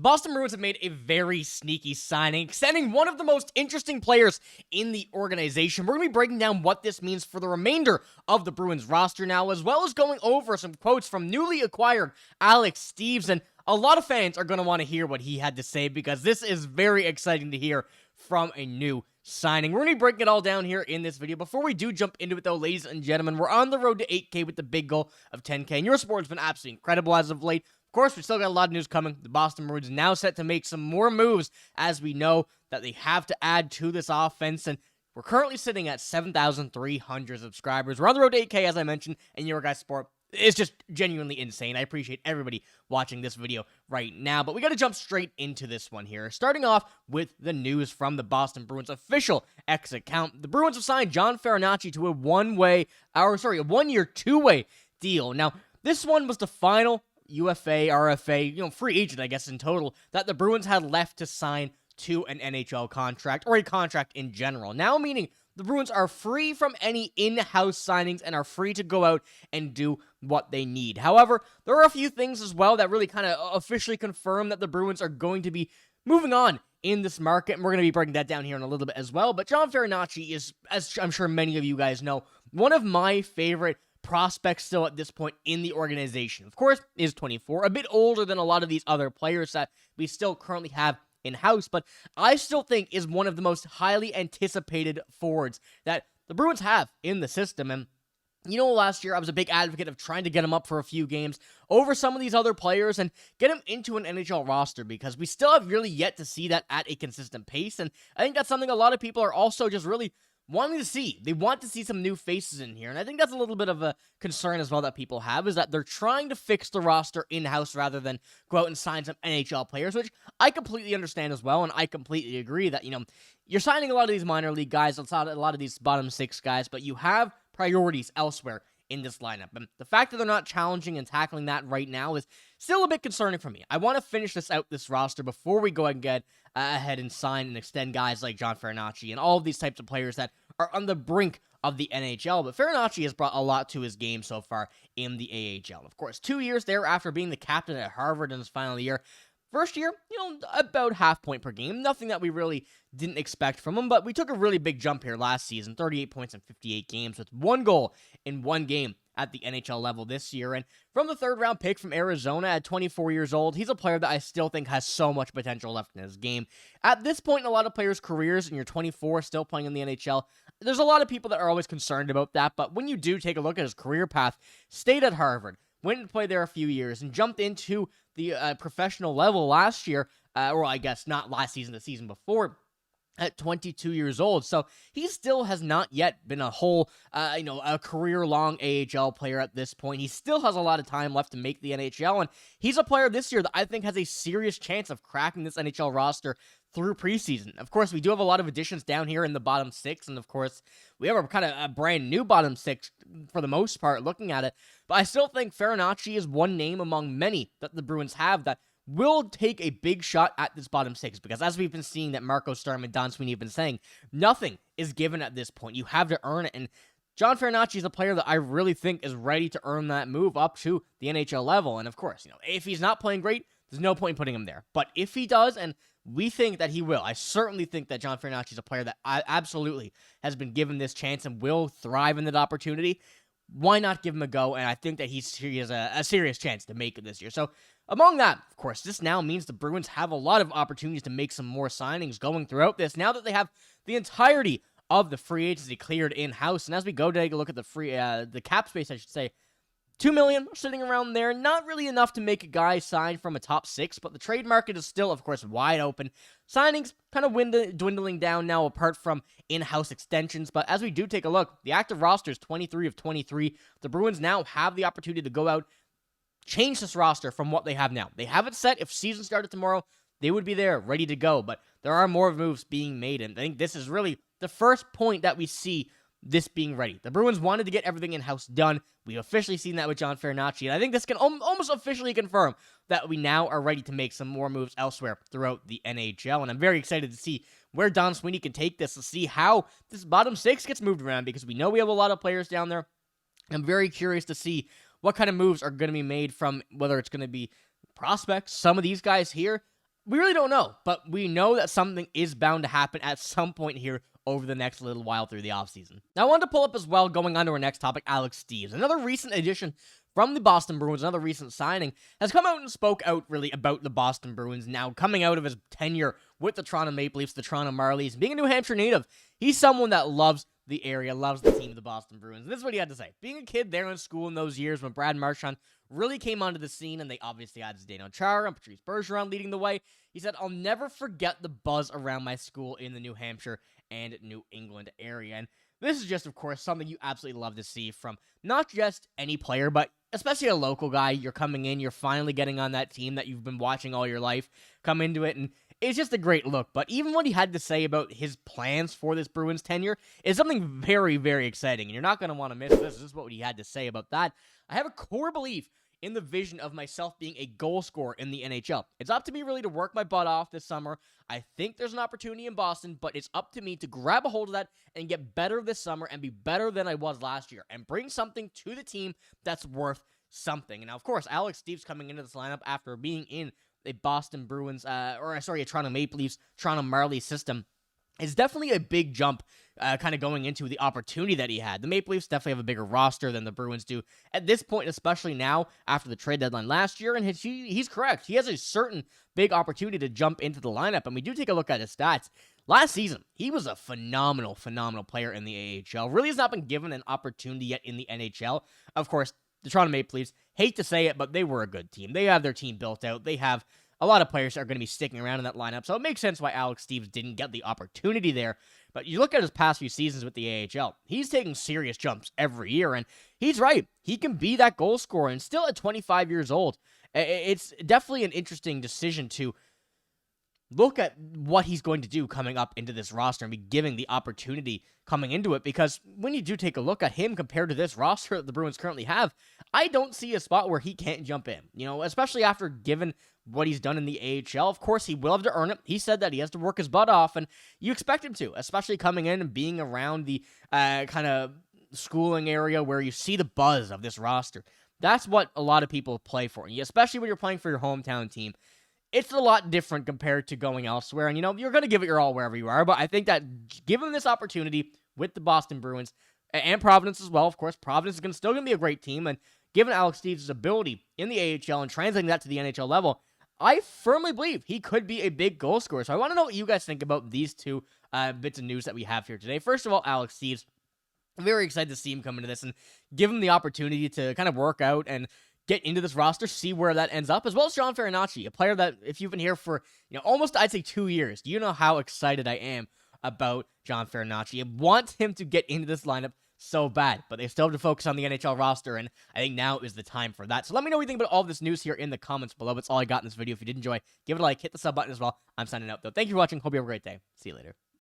The Boston Bruins have made a very sneaky signing, extending one of the most interesting players in the organization. We're going to be breaking down what this means for the remainder of the Bruins roster now, as well as going over some quotes from newly acquired Alex Steeves. And a lot of fans are going to want to hear what he had to say, because this is very exciting to hear from a new signing. We're going to be breaking it all down here in this video. Before we do jump into it, though, ladies and gentlemen, we're on the road to 8K with the big goal of 10K, and your support has been absolutely incredible as of late. Of course, we still got a lot of news coming. The Boston Bruins now set to make some more moves, as we know that they have to add to this offense, and we're currently sitting at 7,300 subscribers. We're on the road to 8K, as I mentioned, and your guys' support is just genuinely insane. I appreciate everybody watching this video right now, but we got to jump straight into this one here. Starting off with the news from the Boston Bruins official X account. The Bruins have signed John Farinacci to a one-year, two-way deal. Now, this one was the final UFA, RFA, free agent, I guess, in total, that the Bruins had left to sign to an NHL contract, or a contract in general. Now, meaning the Bruins are free from any in-house signings and are free to go out and do what they need. However, there are a few things as well that really kind of officially confirm that the Bruins are going to be moving on in this market, and we're going to be breaking that down here in a little bit as well. But John Farinacci is, as I'm sure many of you guys know, one of my favorite prospects still at this point in the organization. Of course, is 24, a bit older than a lot of these other players that we still currently have in-house, but I still think is one of the most highly anticipated forwards that the Bruins have in the system. And last year I was a big advocate of trying to get him up for a few games over some of these other players and get him into an NHL roster, because we still have really yet to see that at a consistent pace. And I think that's something a lot of people are also just really wanting to see. They want to see some new faces in here, and I think that's a little bit of a concern as well that people have, is that they're trying to fix the roster in-house rather than go out and sign some NHL players, which I completely understand as well, and I completely agree that, you're signing a lot of these minor league guys, a lot of these bottom six guys, but you have priorities elsewhere in this lineup, and the fact that they're not challenging and tackling that right now is still a bit concerning for me. I want to finish this roster before we go and get ahead and sign and extend guys like John Farinacci and all of these types of players that are on the brink of the NHL, but Farinacci has brought a lot to his game so far in the AHL. Of course, 2 years there after being the captain at Harvard in his final year. First year, about half point per game. Nothing that we really didn't expect from him, but we took a really big jump here last season. 38 points in 58 games with 1 goal in 1 game at the NHL level this year. And from the third-round pick from Arizona at 24 years old, he's a player that I still think has so much potential left in his game. At this point in a lot of players' careers, and you're 24, still playing in the NHL, there's a lot of people that are always concerned about that, but when you do take a look at his career path, stayed at Harvard, went and played there a few years, and jumped into the professional level last year, or I guess not last season, the season before, at 22 years old. So he still has not yet been a a career-long AHL player at this point. He still has a lot of time left to make the NHL, and he's a player this year that I think has a serious chance of cracking this NHL roster through preseason. Of course, we do have a lot of additions down here in the bottom six, and of course, we have a kind of a brand new bottom six for the most part, looking at it. But I still think Farinacci is one name among many that the Bruins have that will take a big shot at this bottom six, because as we've been seeing that Marco Sturm and Don Sweeney have been saying, nothing is given at this point. You have to earn it, and John Farinacci is a player that I really think is ready to earn that move up to the NHL level. And of course, if he's not playing great, there's no point in putting him there. But if he does, and we think that he will, I certainly think that John Farinacci is a player that absolutely has been given this chance and will thrive in that opportunity. Why not give him a go? And I think that he has a serious chance to make it this year. So among that, of course, this now means the Bruins have a lot of opportunities to make some more signings going throughout this, now that they have the entirety of the free agency cleared in-house. And as we go take a look at the cap space, I should say, $2 million sitting around there. Not really enough to make a guy sign from a top six, but the trade market is still, of course, wide open. Signings kind of dwindling down now, apart from in-house extensions. But as we do take a look, the active roster is 23 of 23. The Bruins now have the opportunity to go out, change this roster from what they have now. They have it set. If season started tomorrow, they would be there, ready to go. But there are more moves being made, and I think this is really the first point that we see this being ready. The Bruins wanted to get everything in-house done. We've officially seen that with John Farinacci, and I think this can almost officially confirm that we now are ready to make some more moves elsewhere throughout the NHL, and I'm very excited to see where Don Sweeney can take this, to see how this bottom six gets moved around, because we know we have a lot of players down there. I'm very curious to see what kind of moves are going to be made from, whether it's going to be prospects, some of these guys here. We really don't know, but we know that something is bound to happen at some point here over the next little while through the offseason. Now, I wanted to pull up as well, going on to our next topic, Alex Steeves. Another recent addition from the Boston Bruins, another recent signing, has come out and spoke out really about the Boston Bruins now, coming out of his tenure with the Toronto Maple Leafs, the Toronto Marlies. Being a New Hampshire native, he's someone that loves the area, loves the team, the Boston Bruins. And this is what he had to say. Being a kid there in school in those years when Brad Marchand really came onto the scene, and they obviously had Zdeno Chara and Patrice Bergeron leading the way, he said, "I'll never forget the buzz around my school in the New Hampshire and New England area." And this is just, of course, something you absolutely love to see from not just any player, but especially a local guy. You're coming in, you're finally getting on that team that you've been watching all your life, come into it, and it's just a great look. But even what he had to say about his plans for this Bruins tenure is something very, very exciting, and you're not going to want to miss this. This is what he had to say about that. "I have a core belief in the vision of myself being a goal scorer in the NHL. It's up to me really to work my butt off this summer. I think there's an opportunity in Boston, but it's up to me to grab a hold of that and get better this summer and be better than I was last year and bring something to the team that's worth something." And now, of course, Alex Steeves coming into this lineup after being in a Boston Bruins, a Toronto Maple Leafs, Toronto Marlies system is definitely a big jump kind of going into the opportunity that he had. The Maple Leafs definitely have a bigger roster than the Bruins do at this point, especially now after the trade deadline last year. And he's correct. He has a certain big opportunity to jump into the lineup. And we do take a look at his stats. Last season, he was a phenomenal player in the AHL. Really has not been given an opportunity yet in the NHL. Of course, the Toronto Maple Leafs, hate to say it, but they were a good team. They have their team built out. They have a lot of players that are going to be sticking around in that lineup, so it makes sense why Alex Steeves didn't get the opportunity there. But you look at his past few seasons with the AHL, he's taking serious jumps every year, and he's right. He can be that goal scorer, and still at 25 years old, it's definitely an interesting decision to look at what he's going to do coming up into this roster and be giving the opportunity coming into it, because when you do take a look at him compared to this roster that the Bruins currently have, I don't see a spot where he can't jump in, especially after given what he's done in the AHL. Of course, he will have to earn it. He said that he has to work his butt off, and you expect him to, especially coming in and being around the kind of schooling area where you see the buzz of this roster. That's what a lot of people play for, especially when you're playing for your hometown team. It's a lot different compared to going elsewhere, and you're going to give it your all wherever you are, but I think that given this opportunity with the Boston Bruins, and Providence as well, of course, Providence is still going to be a great team, and given Alex Steeves' ability in the AHL and translating that to the NHL level, I firmly believe he could be a big goal scorer. So I want to know what you guys think about these two bits of news that we have here today. First of all, Alex Steeves. I'm very excited to see him come into this and give him the opportunity to kind of work out and get into this roster, see where that ends up, as well as John Farinacci, a player that, if you've been here for, almost, I'd say 2 years, you know how excited I am about John Farinacci. I want him to get into this lineup so bad, but they still have to focus on the NHL roster, and I think now is the time for that. So let me know what you think about all of this news here in the comments below. That's all I got in this video. If you did enjoy, give it a like, hit the sub button as well. I'm signing out, though. Thank you for watching. Hope you have a great day. See you later.